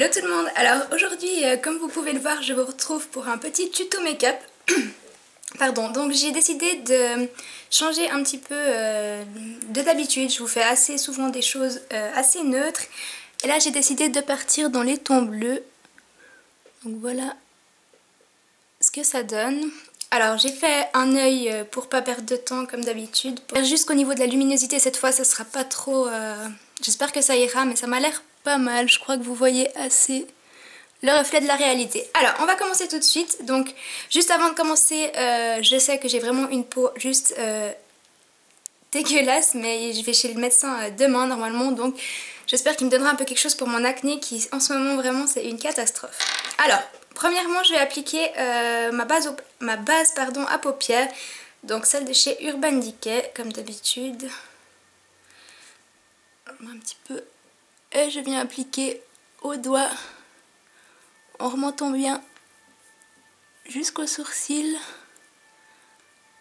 Hello tout le monde, alors aujourd'hui comme vous pouvez le voir je vous retrouve pour un petit tuto make-up. Pardon, donc j'ai décidé de changer un petit peu de d'habitude, je vous fais assez souvent des choses assez neutres. Et là j'ai décidé de partir dans les tons bleus. Donc voilà ce que ça donne. Alors j'ai fait un œil pour pas perdre de temps comme d'habitude. Jusqu'au niveau de la luminosité cette fois ça sera pas trop... J'espère que ça ira mais ça m'a l'air pas mal. Je crois que vous voyez assez le reflet de la réalité. Alors on va commencer tout de suite. Donc juste avant de commencer je sais que j'ai vraiment une peau juste dégueulasse. Mais je vais chez le médecin demain normalement. Donc j'espère qu'il me donnera un peu quelque chose pour mon acné qui en ce moment vraiment c'est une catastrophe. Alors premièrement je vais appliquer ma base à paupières. Donc celle de chez Urban Decay comme d'habitude. Un petit peu. Et je viens appliquer au doigt en remontant bien jusqu'au sourcil.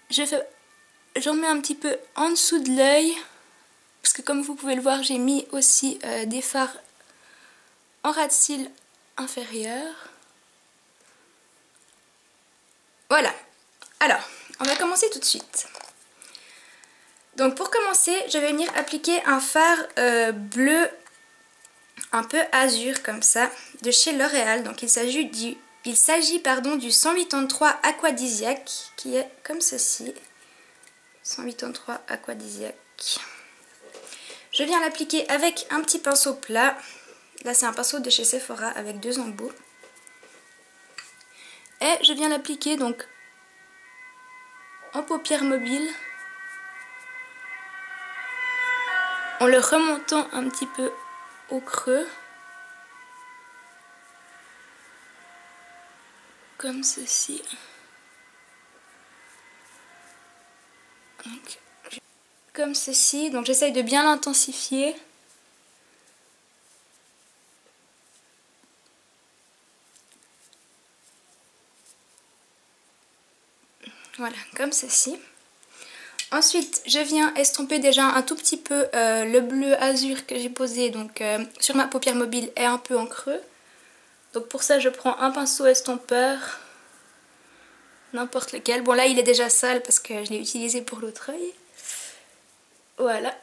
J'en mets un petit peu en dessous de l'œil. Parce que comme vous pouvez le voir j'ai mis aussi des fards en ras de cils inférieur. Voilà. Alors, on va commencer tout de suite. Donc pour commencer, je vais venir appliquer un fard bleu un peu azur comme ça, de chez L'Oréal. Donc il s'agit du 183 Aquadisiaque, qui est comme ceci. 183 Aquadisiaque. Je viens l'appliquer avec un petit pinceau plat. Là c'est un pinceau de chez Sephora avec 2 embouts. Et je viens l'appliquer donc en paupière mobile, en le remontant un petit peu au creux, comme ceci. Donc, comme ceci, donc j'essaye de bien l'intensifier. Voilà, comme ceci. Ensuite, je viens estomper déjà un tout petit peu le bleu azur que j'ai posé donc, sur ma paupière mobile et un peu en creux. Donc pour ça, je prends un pinceau estompeur, n'importe lequel. Bon là, il est déjà sale parce que je l'ai utilisé pour l'autre œil. Voilà.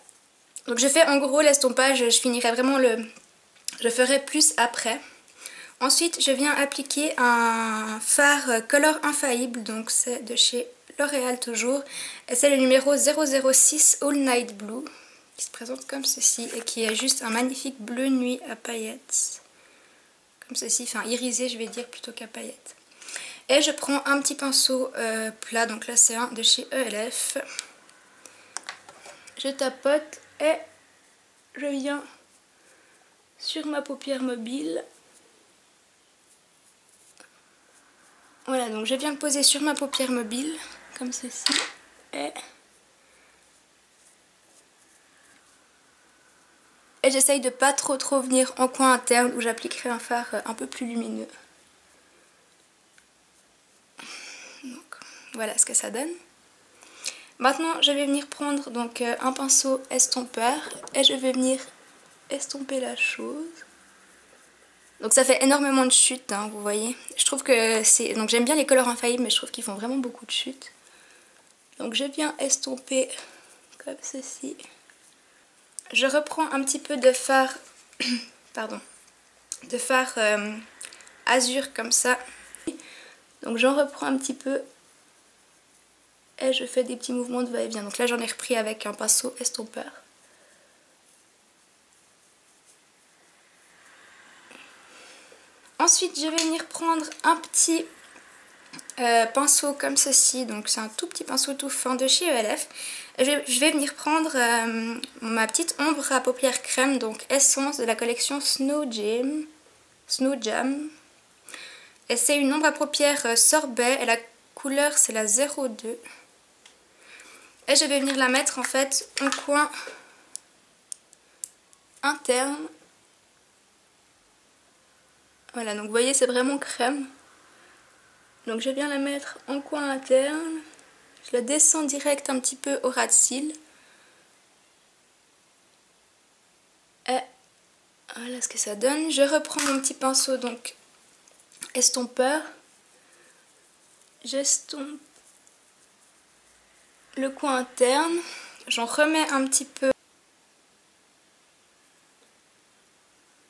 Donc je fais en gros l'estompage, je finirai vraiment je ferai plus après. Ensuite, je viens appliquer un fard Color Infaillible, donc c'est de chez L'Oréal toujours. Et c'est le numéro 006 All Night Blue, qui se présente comme ceci et qui est juste un magnifique bleu nuit à paillettes. Comme ceci, enfin irisé je vais dire plutôt qu'à paillettes. Et je prends un petit pinceau plat, donc là c'est un de chez ELF. Je tapote et je viens sur ma paupière mobile. Voilà, donc je viens le poser sur ma paupière mobile, comme ceci. Et j'essaye de pas trop venir en coin interne où j'appliquerai un fard un peu plus lumineux. Donc voilà ce que ça donne. Maintenant je vais venir prendre donc un pinceau estompeur et je vais venir estomper la chose. Donc ça fait énormément de chutes, hein, vous voyez. Je trouve que c'est... Donc j'aime bien les Color Infaillibles mais je trouve qu'ils font vraiment beaucoup de chutes. Donc je viens estomper comme ceci. Je reprends un petit peu de fard, pardon, de fard azur comme ça. Donc j'en reprends un petit peu et je fais des petits mouvements de va-et-vient. Donc là j'en ai repris avec un pinceau estompeur. Ensuite je vais venir prendre un petit pinceau comme ceci. Donc c'est un tout petit pinceau tout fin de chez ELF. Je vais venir prendre ma petite ombre à paupières crème, donc Essence de la collection Snow Jam. Et c'est une ombre à paupières sorbet et la couleur c'est la 02. Et je vais venir la mettre en fait en coin interne. Voilà, donc vous voyez c'est vraiment crème. Donc je viens la mettre en coin interne. Je la descends direct un petit peu au ras de cils. Et Voilà ce que ça donne. Je reprends mon petit pinceau, donc estompeur. J'estompe le coin interne. J'en remets un petit peu.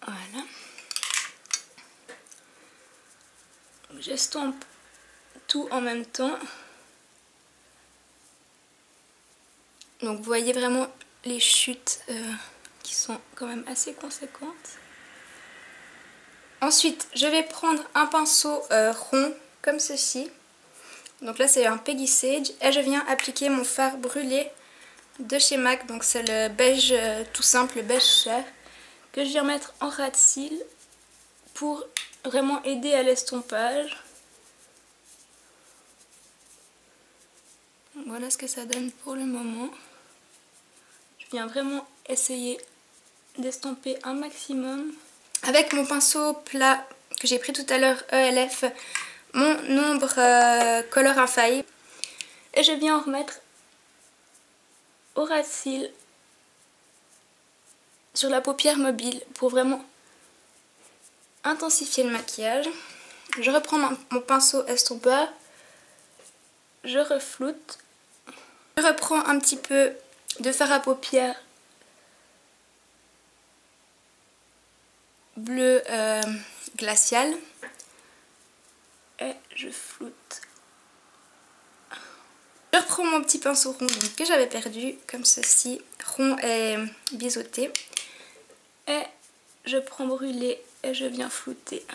Voilà. J'estompe tout en même temps. Donc vous voyez vraiment les chutes qui sont quand même assez conséquentes. Ensuite, je vais prendre un pinceau rond comme ceci. Donc là c'est un Peggy Sage et je viens appliquer mon fard brûlé de chez MAC. Donc c'est le beige tout simple, le beige chair, que je viens mettre en ras de cils pour vraiment aider à l'estompage. Voilà ce que ça donne pour le moment. Je viens vraiment essayer d'estomper un maximum. Avec mon pinceau plat que j'ai pris tout à l'heure, ELF, mon ombre Color Infaillible. Et je viens en remettre au ras de cils sur la paupière mobile pour vraiment intensifier le maquillage. Je reprends mon pinceau estompeur. Je refloute. Je reprends un petit peu de fard à paupières bleu glacial et je floute. Je reprends mon petit pinceau rond que j'avais perdu, comme ceci, rond et biseauté, et je prends brûlé et je viens flouter.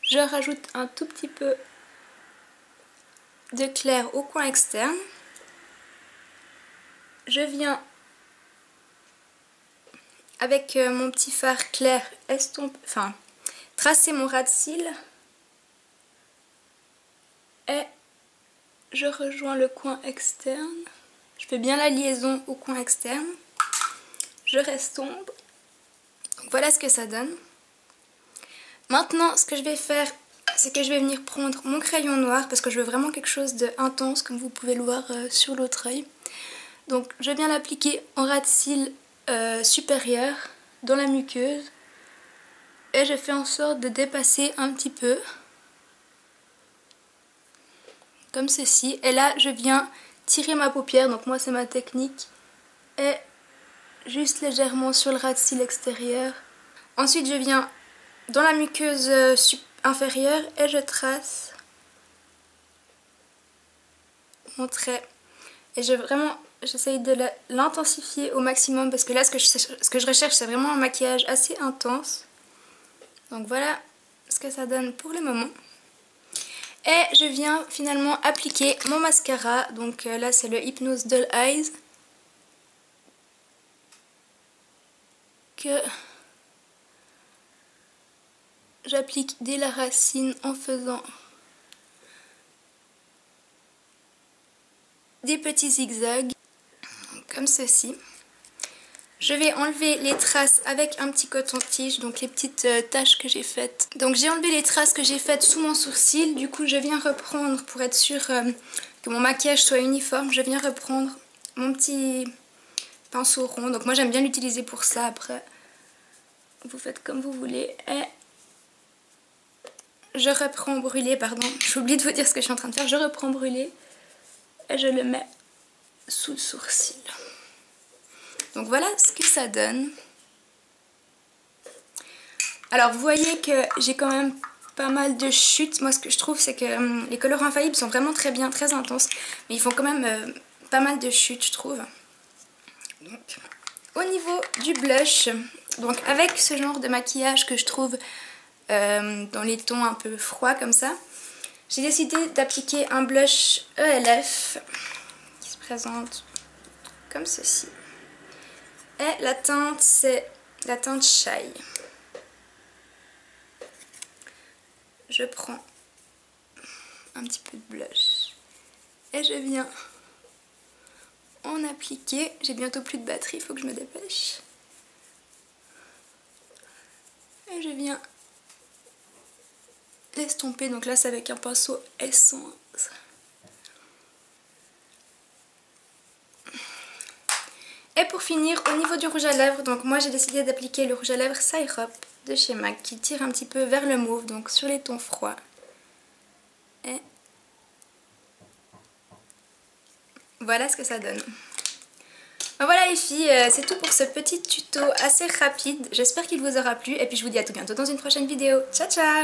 Je rajoute un tout petit peu de clair au coin externe. Je viens avec mon petit fard clair tracer mon ras de cils et je rejoins le coin externe. Je fais bien la liaison au coin externe. Je restompe. Voilà ce que ça donne. Maintenant, ce que je vais faire, c'est que je vais venir prendre mon crayon noir parce que je veux vraiment quelque chose d'intense, comme vous pouvez le voir sur l'autre œil. Donc je viens l'appliquer en ras de cils supérieur dans la muqueuse et je fais en sorte de dépasser un petit peu comme ceci, et là je viens tirer ma paupière, donc moi c'est ma technique, et juste légèrement sur le ras de cils extérieur. Ensuite je viens dans la muqueuse inférieure et je trace mon trait et j'essaye de l'intensifier au maximum parce que là ce que je recherche c'est vraiment un maquillage assez intense. Donc voilà ce que ça donne pour le moment. Et je viens finalement appliquer mon mascara. Donc là c'est le Hypnose Doll Eyes que j'applique dès la racine en faisant des petits zigzags comme ceci. Je vais enlever les traces avec un petit coton-tige, donc les petites taches que j'ai faites. Donc j'ai enlevé les traces que j'ai faites sous mon sourcil. Du coup je viens reprendre, pour être sûre que mon maquillage soit uniforme, je viens reprendre mon petit pinceau rond. Donc moi j'aime bien l'utiliser pour ça. Après vous faites comme vous voulez. Et je reprends brûlé, pardon, j'ai oublié de vous dire ce que je suis en train de faire. Je reprends brûlé et je le mets sous le sourcil. Donc voilà ce que ça donne. Alors vous voyez que j'ai quand même pas mal de chutes. Moi ce que je trouve c'est que les Color Infaillibles sont vraiment très bien, très intenses. Mais ils font quand même pas mal de chutes je trouve. Donc, au niveau du blush, donc avec ce genre de maquillage que je trouve dans les tons un peu froids comme ça, j'ai décidé d'appliquer un blush ELF qui se présente comme ceci. Et la teinte c'est la teinte Shy. Je prends un petit peu de blush et je viens en appliquer. J'ai bientôt plus de batterie, il faut que je me dépêche. Et je viens l'estomper, donc là c'est avec un pinceau Essence. Et pour finir, au niveau du rouge à lèvres, donc moi j'ai décidé d'appliquer le rouge à lèvres Syrup de chez MAC qui tire un petit peu vers le mauve, donc sur les tons froids. Et voilà ce que ça donne. Ben voilà les filles, c'est tout pour ce petit tuto assez rapide. J'espère qu'il vous aura plu et puis je vous dis à tout bientôt dans une prochaine vidéo. Ciao ciao!